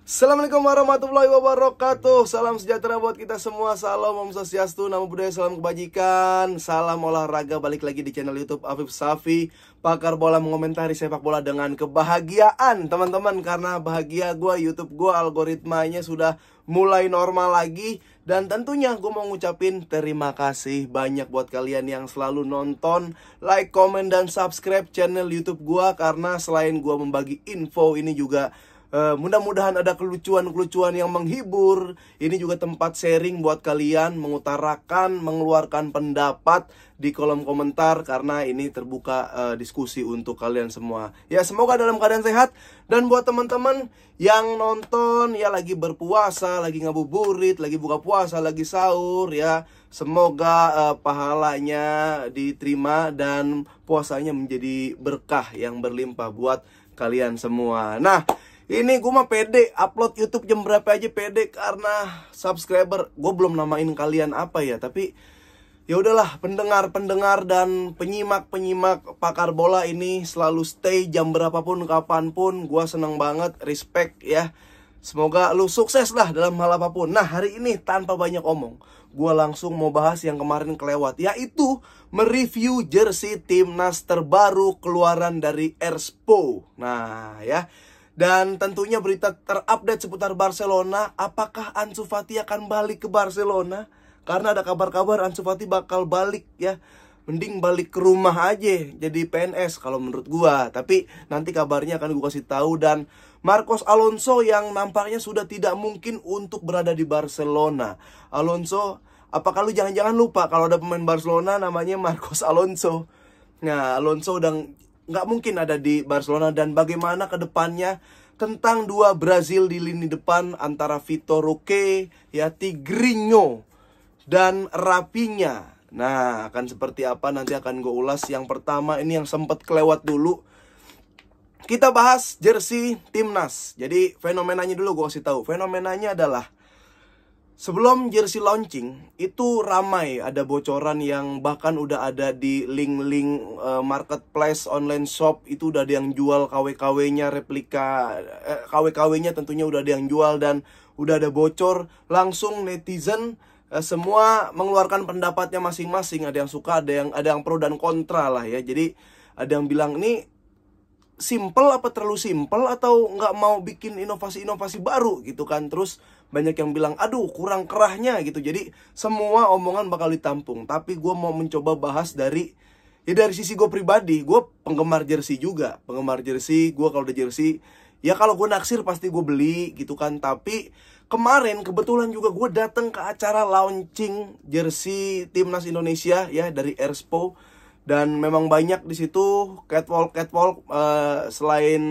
Assalamualaikum warahmatullahi wabarakatuh. Salam sejahtera buat kita semua. Salam Om Swastiastu, Namo Buddhaya, salam kebajikan. Salam olahraga, balik lagi di channel YouTube Afif Safi, pakar bola mengomentari sepak bola dengan kebahagiaan teman-teman. Karena bahagia gue, YouTube gue algoritmanya sudah mulai normal lagi. Dan tentunya gue mau ngucapin terima kasih banyak buat kalian yang selalu nonton, like, komen, dan subscribe channel YouTube gue. Karena selain gue membagi info, ini juga mudah-mudahan ada kelucuan-kelucuan yang menghibur. Ini juga tempat sharing buat kalian, mengutarakan, mengeluarkan pendapat di kolom komentar. Karena ini terbuka diskusi untuk kalian semua. Ya, semoga dalam keadaan sehat. Dan buat teman-teman yang nonton, ya lagi berpuasa, lagi ngabuburit, lagi buka puasa, lagi sahur, ya semoga pahalanya diterima dan puasanya menjadi berkah yang berlimpah buat kalian semua. Nah, ini gue mah pede, upload YouTube jam berapa aja pede karena subscriber. Gue belum namain kalian apa ya, tapi ya udahlah, pendengar-pendengar dan penyimak-penyimak pakar bola ini selalu stay jam berapapun, kapanpun. Gue seneng banget, respect ya. Semoga lu sukses lah dalam hal apapun. Nah, hari ini tanpa banyak omong, gue langsung mau bahas yang kemarin kelewat, yaitu mereview jersey timnas terbaru keluaran dari Erspo. Nah ya, dan tentunya berita terupdate seputar Barcelona. Apakah Ansu Fati akan balik ke Barcelona? Karena ada kabar-kabar Ansu Fati bakal balik ya. Mending balik ke rumah aja jadi PNS kalau menurut gua. Tapi nanti kabarnya akan gua kasih tahu. Dan Marcos Alonso yang nampaknya sudah tidak mungkin untuk berada di Barcelona. Alonso, apakah lu jangan-jangan lupa kalau ada pemain Barcelona namanya Marcos Alonso? Nah, Alonso udah nggak mungkin ada di Barcelona. Dan bagaimana ke depannya tentang dua Brazil di lini depan antara Vitor Roque, ya, Tigrinho, dan Rafinha. Nah, akan seperti apa nanti akan gue ulas. Yang pertama ini yang sempat kelewat dulu, kita bahas jersey timnas. Jadi fenomenanya dulu gue kasih tahu. Fenomenanya adalah sebelum jersey launching itu ramai, ada bocoran yang bahkan udah ada di link-link marketplace online shop. Itu udah ada yang jual KW-KW-nya, replika KW-KW-nya tentunya udah ada yang jual. Dan udah ada bocor, langsung netizen semua mengeluarkan pendapatnya masing-masing. Ada yang suka, ada yang pro dan kontra lah ya. Jadi ada yang bilang ini simple apa terlalu simple, atau nggak mau bikin inovasi-inovasi baru gitu kan. Terus banyak yang bilang aduh kurang kerahnya gitu. Jadi semua omongan bakal ditampung. Tapi gue mau mencoba bahas dari sisi gue pribadi. Gue penggemar jersey juga. Penggemar jersey, gue kalau udah jersey, ya kalau gue naksir pasti gue beli gitu kan. Tapi kemarin kebetulan juga gue datang ke acara launching jersey timnas Indonesia ya dari Erspo. Dan memang banyak di situ catwalk selain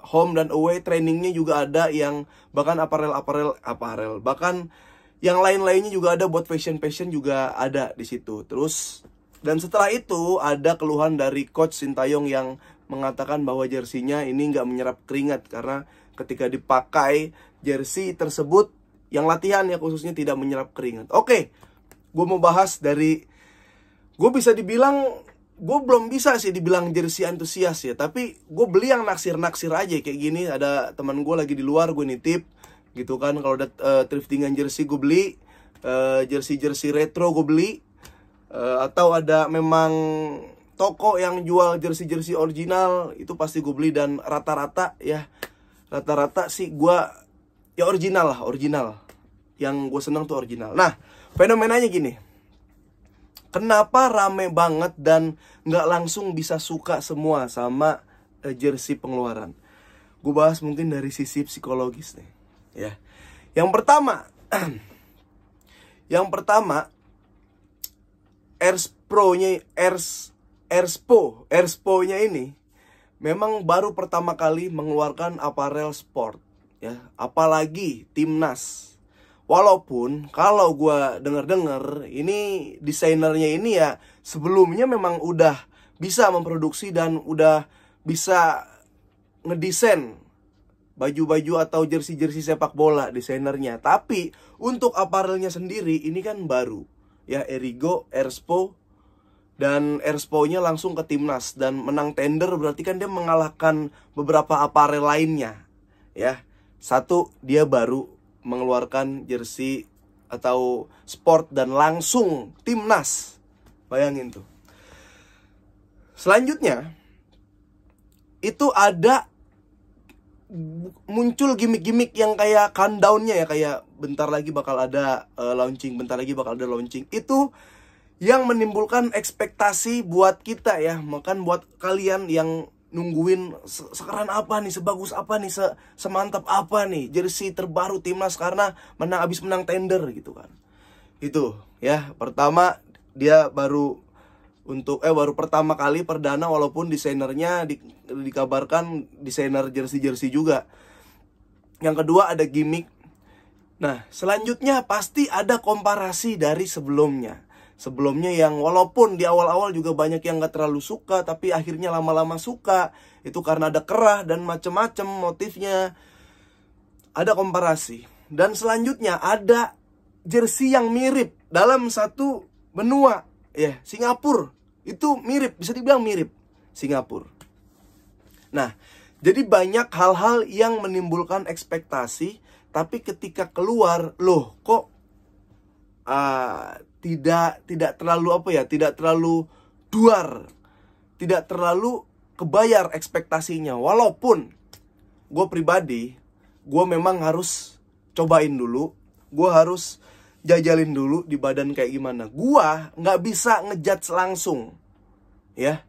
home dan away, trainingnya juga ada yang bahkan apparel, bahkan yang lain-lainnya juga ada, buat fashion juga ada di situ. Terus dan setelah itu ada keluhan dari coach Sintayong yang mengatakan bahwa jersinya ini nggak menyerap keringat karena ketika dipakai jersey tersebut yang latihan ya khususnya tidak menyerap keringat. Oke, gue mau bahas dari, gue bisa dibilang, gue belum bisa sih dibilang jersey antusias ya, tapi gue beli yang naksir-naksir aja kayak gini. Ada teman gue lagi di luar, gue nitip gitu kan. Kalau ada thriftingan jersey gue beli, jersey retro gue beli, atau ada memang toko yang jual jersey original itu pasti gue beli. Dan rata-rata sih gue ya original. Yang gue seneng tuh original. Nah, fenomenanya gini, kenapa rame banget dan nggak langsung bisa suka semua sama jersey pengeluaran? Gue bahas mungkin dari sisi psikologis nih ya. Yang pertama Erspo-nya ini memang baru pertama kali mengeluarkan aparel sport ya, apalagi timnas. Walaupun kalau gue denger ini desainernya ini ya sebelumnya memang udah bisa memproduksi dan udah bisa ngedesain baju-baju atau jersey sepak bola desainernya. Tapi untuk aparelnya sendiri ini kan baru ya, Erigo, Erspo. Dan Erspo-nya langsung ke timnas dan menang tender, berarti kan dia mengalahkan beberapa aparel lainnya ya. Satu, dia baru mengeluarkan jersey atau sport dan langsung timnas. Bayangin tuh. Selanjutnya, itu ada muncul gimmick-gimmick yang kayak countdown-nya ya, kayak bentar lagi bakal ada launching, bentar lagi bakal ada launching. Itu yang menimbulkan ekspektasi buat kita ya, makan buat kalian yang nungguin sekeren apa nih, sebagus apa nih, semantap apa nih jersey terbaru timnas karena abis menang tender gitu kan. Itu ya, pertama dia baru pertama kali perdana, walaupun desainernya dikabarkan desainer jersey juga. Yang kedua ada gimmick. Nah, selanjutnya pasti ada komparasi dari sebelumnya. Sebelumnya yang walaupun di awal-awal juga banyak yang gak terlalu suka, tapi akhirnya lama-lama suka. Itu karena ada kerah dan macem-macem motifnya. Ada komparasi. Dan selanjutnya ada jersey yang mirip dalam satu benua. Ya, Singapura. Itu mirip, bisa dibilang mirip Singapura. Nah, jadi banyak hal-hal yang menimbulkan ekspektasi, tapi ketika keluar, loh kok tidak terlalu tidak terlalu duar, tidak terlalu kebayar ekspektasinya. Walaupun gue pribadi, gue memang harus cobain dulu, gue harus jajalin dulu di badan kayak gimana. Gua nggak bisa ngejudge langsung, ya.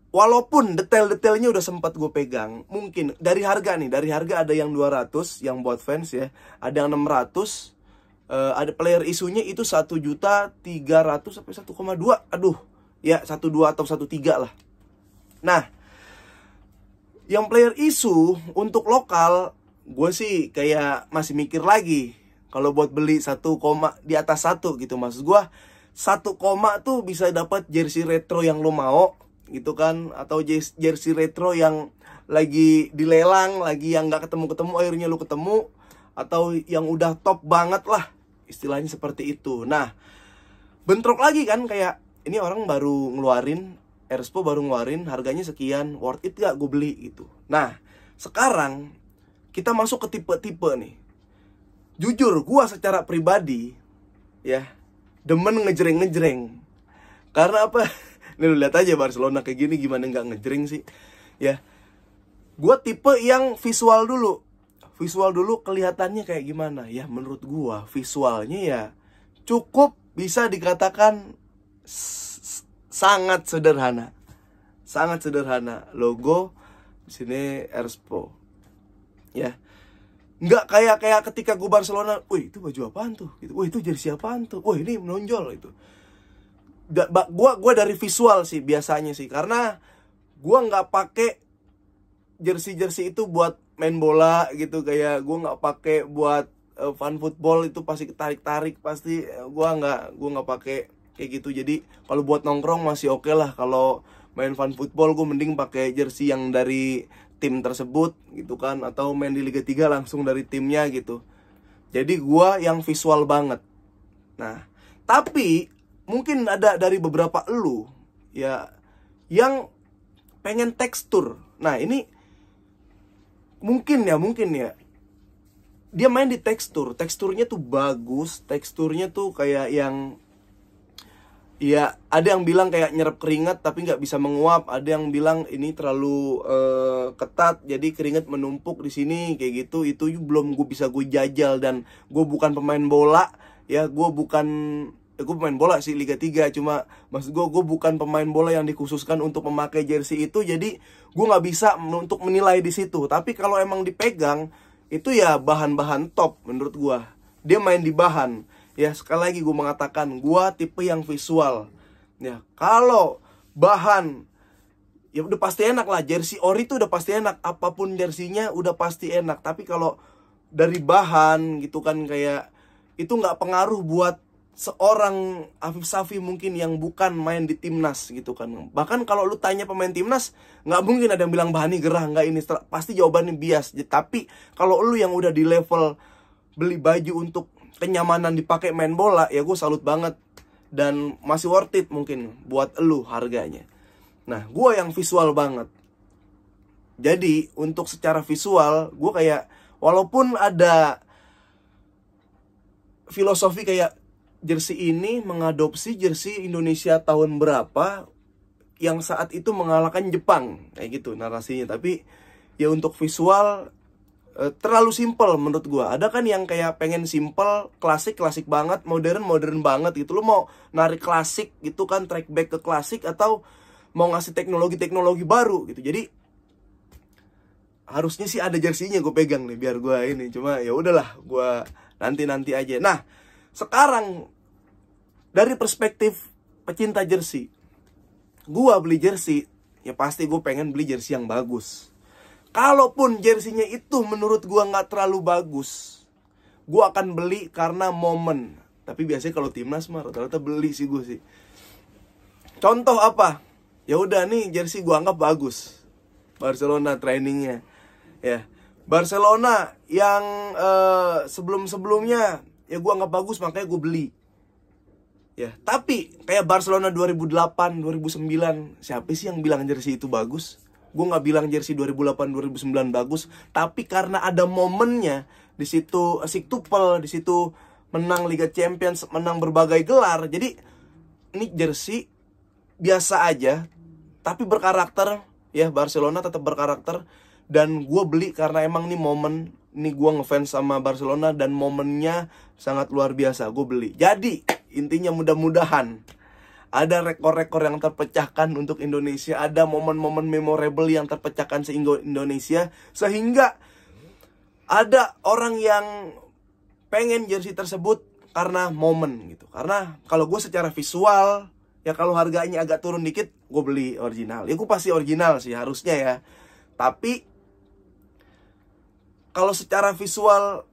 Walaupun detail-detailnya udah sempat gue pegang. Mungkin dari harga ada yang 200 yang buat fans ya, ada yang 600. Ada player isunya itu 1.300.000 sampai 1,2. Aduh, ya 1,2 atau 1,3 lah. Nah, yang player isu untuk lokal, gue sih kayak masih mikir lagi. Kalau buat beli 1, di atas 1 gitu. Maksud gue 1, tuh bisa dapat jersey retro yang lo mau gitu kan. Atau jersey retro yang lagi dilelang, lagi yang gak ketemu-ketemu akhirnya lo ketemu. Atau yang udah top banget lah, istilahnya seperti itu. Nah, bentrok lagi kan, kayak ini orang baru ngeluarin, Erspo baru ngeluarin, harganya sekian, worth it gak gue beli gitu. Nah, sekarang kita masuk ke tipe-tipe nih. Jujur, gua secara pribadi ya demen ngejreng-ngejreng. Karena apa? Nih lu lihat aja Barcelona kayak gini, gimana nggak ngejreng sih? Ya, gua tipe yang visual dulu. Visual dulu kelihatannya kayak gimana? Ya menurut gua visualnya ya cukup bisa dikatakan sangat sederhana. Sangat sederhana. Logo di sini Erspo. Ya. Nggak kayak ketika gue Barcelona, wih itu baju apaan tuh? Gitu. Wih itu jersey apaan tuh? Wih ini menonjol itu. Gue dari visual sih biasanya sih, karena gue nggak pakai jersey itu buat main bola gitu. Kayak gue nggak pakai buat fun football, itu pasti tarik pasti gue nggak pakai kayak gitu. Jadi kalau buat nongkrong masih oke lah. Kalau main fun football gue mending pakai jersey yang dari tim tersebut gitu kan, atau main di Liga 3 langsung dari timnya gitu. Jadi gua yang visual banget. Nah, tapi mungkin ada dari beberapa elu ya yang pengen tekstur. Nah, ini mungkin ya dia main di teksturnya tuh bagus, teksturnya tuh kayak yang ya, ada yang bilang kayak nyerap keringat tapi nggak bisa menguap. Ada yang bilang ini terlalu ketat, jadi keringat menumpuk di sini kayak gitu. Itu belum gue jajal, dan gue bukan pemain bola ya. Gue pemain bola sih Liga 3, cuma maksud gue bukan pemain bola yang dikhususkan untuk memakai jersey itu. Jadi gue nggak bisa untuk menilai di situ. Tapi kalau emang dipegang itu ya bahan-bahan top menurut gue. Dia main di bahan. Ya, sekali lagi gue mengatakan, gue tipe yang visual. Ya, kalau bahan, ya udah pasti enak lah. Jersey ori tuh udah pasti enak. Apapun jersinya udah pasti enak. Tapi kalau dari bahan gitu kan, kayak itu nggak pengaruh buat seorang Afif Safi mungkin yang bukan main di timnas gitu kan. Bahkan kalau lu tanya pemain timnas, nggak mungkin ada yang bilang bahannya gerah, nggak ini. Pasti jawabannya bias. Tapi kalau lu yang udah di level beli baju untuk kenyamanan dipakai main bola, ya gue salut banget. Dan masih worth it mungkin buat elu harganya. Nah, gue yang visual banget. Jadi untuk secara visual gue kayak, walaupun ada filosofi kayak jersey ini mengadopsi jersey Indonesia tahun berapa yang saat itu mengalahkan Jepang, kayak gitu narasinya. Tapi ya untuk visual terlalu simple menurut gua. Ada kan yang kayak pengen simple, klasik banget, modern banget gitu. Lu mau narik klasik gitu kan, track back ke klasik, atau mau ngasih teknologi baru gitu. Jadi harusnya sih ada jersinya gue pegang nih biar gua ini. Cuma ya udahlah, gua nanti aja. Nah, sekarang dari perspektif pecinta jersey, gua beli jersey ya pasti gue pengen beli jersey yang bagus. Kalaupun jersinya itu menurut gua nggak terlalu bagus, gua akan beli karena momen. Tapi biasanya kalau timnas mah rata-rata beli sih gue sih. Contoh apa? Ya udah nih jersey gua anggap bagus, Barcelona trainingnya, ya. Barcelona yang sebelum-sebelumnya ya gua anggap bagus, makanya gue beli. Ya, tapi kayak Barcelona 2008, 2009, siapa sih yang bilang jersey itu bagus? Gue nggak bilang jersey 2008, 2009 bagus, tapi karena ada momennya di situ, asik tupel di situ, menang Liga Champions, menang berbagai gelar. Jadi ini jersey biasa aja, tapi berkarakter. Ya, Barcelona tetap berkarakter, dan gue beli karena emang nih momen. Ini gue ngefans sama Barcelona dan momennya sangat luar biasa. Gue beli. Jadi intinya mudah-mudahan ada rekor-rekor yang terpecahkan untuk Indonesia, ada momen-momen memorable yang terpecahkan sehingga Indonesia, sehingga ada orang yang pengen jersey tersebut karena momen gitu. Karena kalau gue secara visual, ya kalau harganya agak turun dikit, gue beli original. Ya gue pasti original sih harusnya ya. Tapi kalau secara visual,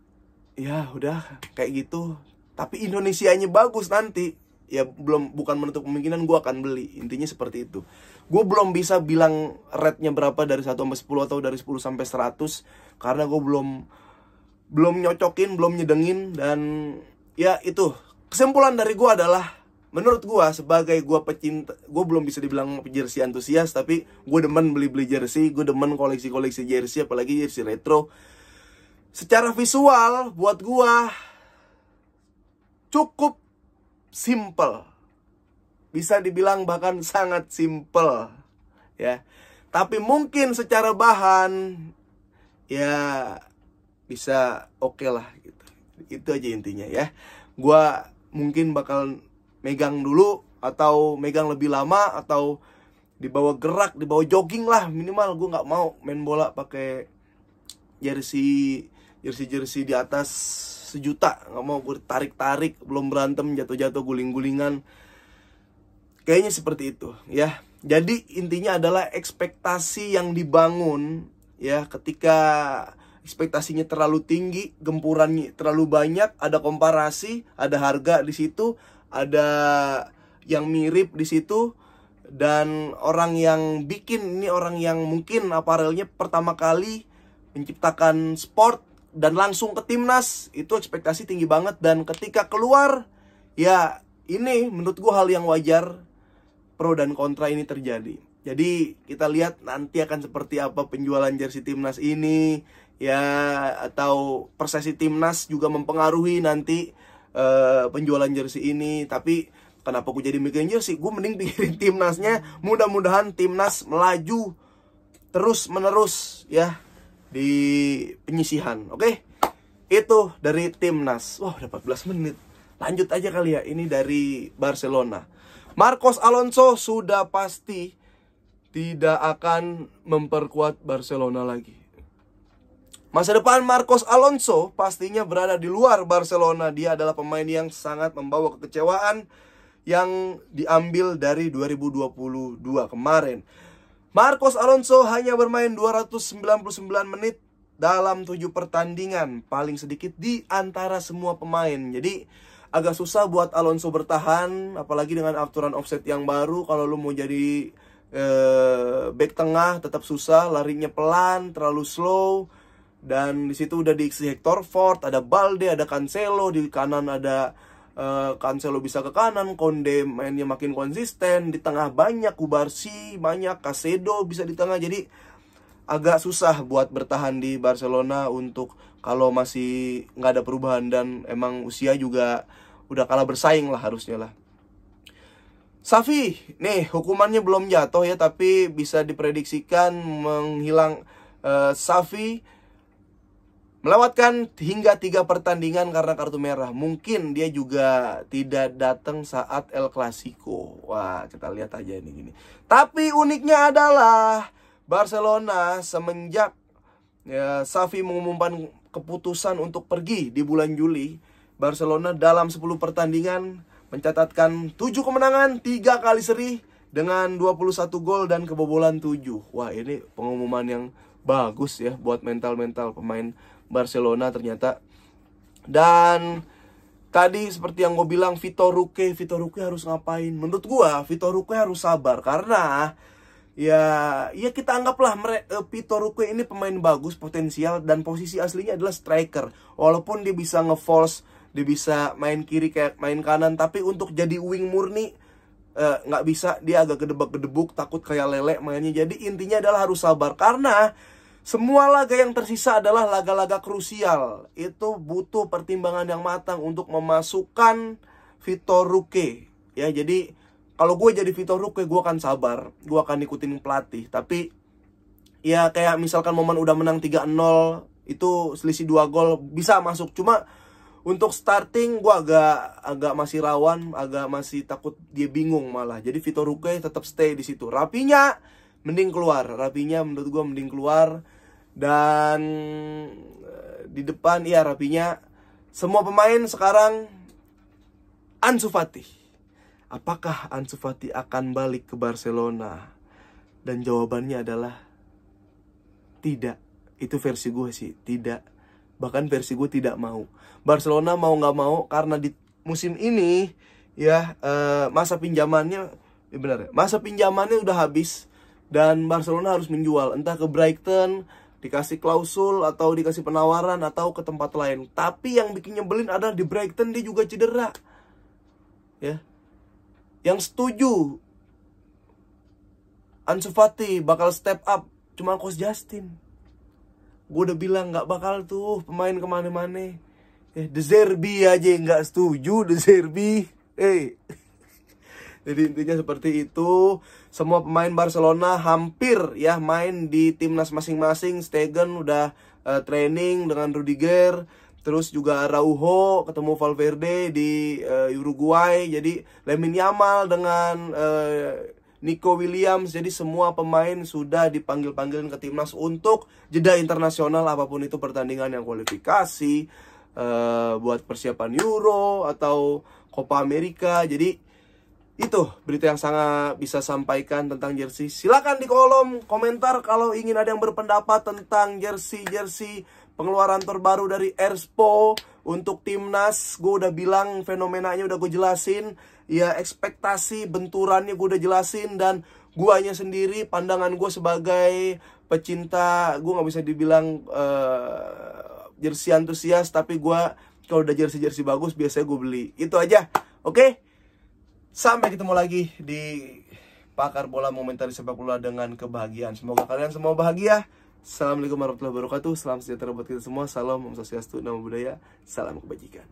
ya udah kayak gitu. Tapi Indonesianya bagus nanti, ya bukan menutup kemungkinan gue akan beli. Intinya seperti itu. Gue belum bisa bilang rate-nya berapa dari 1 sampai 10 atau dari 10 sampai 100, karena gue belum nyocokin, belum nyedengin. Dan ya itu, kesimpulan dari gue adalah, menurut gue sebagai gue pecinta, gue belum bisa dibilang jersey antusias, tapi gue demen beli jersey, gue demen koleksi jersey, apalagi jersey retro. Secara visual buat gue cukup simple, bisa dibilang bahkan sangat simple, ya. Tapi mungkin secara bahan, ya bisa oke lah gitu. Itu aja intinya ya. Gua mungkin bakal megang dulu, atau megang lebih lama, atau dibawa gerak, dibawa jogging lah minimal. Gue nggak mau main bola pakai jersey di atas 1 juta. Nggak mau gue tarik-tarik, belum berantem, jatuh-jatuh, guling-gulingan. Kayaknya seperti itu ya. Jadi intinya adalah ekspektasi yang dibangun ya. Ketika ekspektasinya terlalu tinggi, gempurannya terlalu banyak, ada komparasi, ada harga di situ, ada yang mirip di situ, dan orang yang bikin ini orang yang mungkin aparelnya pertama kali menciptakan sport dan langsung ke timnas, itu ekspektasi tinggi banget. Dan ketika keluar, ya ini menurut gue hal yang wajar. Pro dan kontra ini terjadi. Jadi kita lihat nanti akan seperti apa penjualan jersey timnas ini, ya, atau persesi timnas juga mempengaruhi nanti penjualan jersey ini. Tapi kenapa gue jadi mikirin jersey? Gue mending pikirin timnasnya. Mudah-mudahan timnas melaju terus menerus ya di penyisihan. Oke? Itu dari timnas. Wah, udah 14 menit. Lanjut aja kali ya. Ini dari Barcelona. Marcos Alonso sudah pasti tidak akan memperkuat Barcelona lagi. Masa depan Marcos Alonso pastinya berada di luar Barcelona. Dia adalah pemain yang sangat membawa kekecewaan yang diambil dari 2022 kemarin. Marcos Alonso hanya bermain 299 menit dalam 7 pertandingan, paling sedikit di antara semua pemain. Jadi agak susah buat Alonso bertahan, apalagi dengan aturan offset yang baru. Kalau lu mau jadi back tengah tetap susah, larinya pelan, terlalu slow. Dan di situ udah diisi Hector Ford, ada Balde, ada Cancelo, di kanan ada Cancelo bisa ke kanan, Konde mainnya makin konsisten, di tengah banyak Kubarsi, banyak Casedo bisa di tengah. Jadi agak susah buat bertahan di Barcelona untuk kalau masih nggak ada perubahan, dan emang usia juga udah kalah bersaing lah harusnya lah. Xavi, nih hukumannya belum jatuh ya, tapi bisa diprediksikan Xavi melewatkan hingga 3 pertandingan karena kartu merah. Mungkin dia juga tidak datang saat El Clasico. Wah, kita lihat aja ini gini. Tapi uniknya adalah Barcelona semenjak Xavi mengumumkan keputusan untuk pergi di bulan Juli, Barcelona dalam 10 pertandingan mencatatkan 7 kemenangan, 3 kali seri dengan 21 gol dan kebobolan 7. Wah, ini pengumuman yang bagus ya buat mental-mental pemain Barcelona ternyata. Dan tadi seperti yang gue bilang, Vitor Roque harus ngapain? Menurut gue Vitor Roque harus sabar, karena ya kita anggaplah Vitor Roque ini pemain bagus, potensial, dan posisi aslinya adalah striker. Walaupun dia bisa nge-force, dia bisa main kiri kayak main kanan, tapi untuk jadi wing murni nggak bisa. Dia agak gedebak-gedebuk, takut kayak lele mainnya. Jadi intinya adalah harus sabar, karena semua laga yang tersisa adalah laga-laga krusial. Itu butuh pertimbangan yang matang untuk memasukkan Vitor Roque. Ya, jadi kalau gue jadi Vitor Roque, gue akan sabar, gue akan ikutin pelatih. Tapi ya kayak misalkan momen udah menang 3-0, itu selisih 2 gol bisa masuk. Cuma untuk starting gue agak masih rawan, agak masih takut dia bingung malah. Jadi Vitor Roque tetap stay di situ. Rapinya mending keluar. Rapinya menurut gue mending keluar. Dan di depan ya Rapinya. Semua pemain sekarang Ansu Fati. Apakah Ansu Fati akan balik ke Barcelona? Dan jawabannya adalah tidak. Itu versi gue sih, tidak. Bahkan versi gue tidak mau. Barcelona mau nggak mau, karena di musim ini ya masa pinjamannya masa pinjamannya udah habis, dan Barcelona harus menjual, entah ke Brighton dikasih klausul atau dikasih penawaran atau ke tempat lain. Tapi yang bikin nyebelin adalah di Brighton dia juga cedera. Ya. Yang setuju Ansu Fati bakal step up cuma Coach Justin. Gue udah bilang nggak bakal tuh pemain kemana-mana. De Zerbi aja nggak setuju, De Zerbi. Jadi intinya seperti itu. Semua pemain Barcelona hampir ya main di timnas masing-masing. Stegen udah training dengan Rudiger. Terus juga Araujo ketemu Valverde di Uruguay. Jadi Lamine Yamal dengan Nico Williams. Jadi semua pemain sudah dipanggil-panggilin ke timnas untuk jeda internasional, apapun itu pertandingan yang kualifikasi, buat persiapan Euro atau Copa America. Jadi itu berita yang sangat bisa sampaikan tentang jersey. Silakan di kolom komentar kalau ingin ada yang berpendapat tentang jersey pengeluaran terbaru dari Erspo untuk timnas. Gue udah bilang fenomenanya udah gue jelasin. Ya, ekspektasi benturannya gue udah jelasin. Dan guanya sendiri, pandangan gue sebagai pecinta, gue gak bisa dibilang jersey antusias, tapi gue kalau udah jersey bagus biasanya gue beli. Itu aja. Oke? Sampai ketemu lagi di Pakar Bola Momentari Sepak Bola dengan kebahagiaan. Semoga kalian semua bahagia. Assalamualaikum warahmatullahi wabarakatuh. Salam sejahtera buat kita semua. Salam, Om Swastiastu, Namo Buddhaya. Salam kebajikan.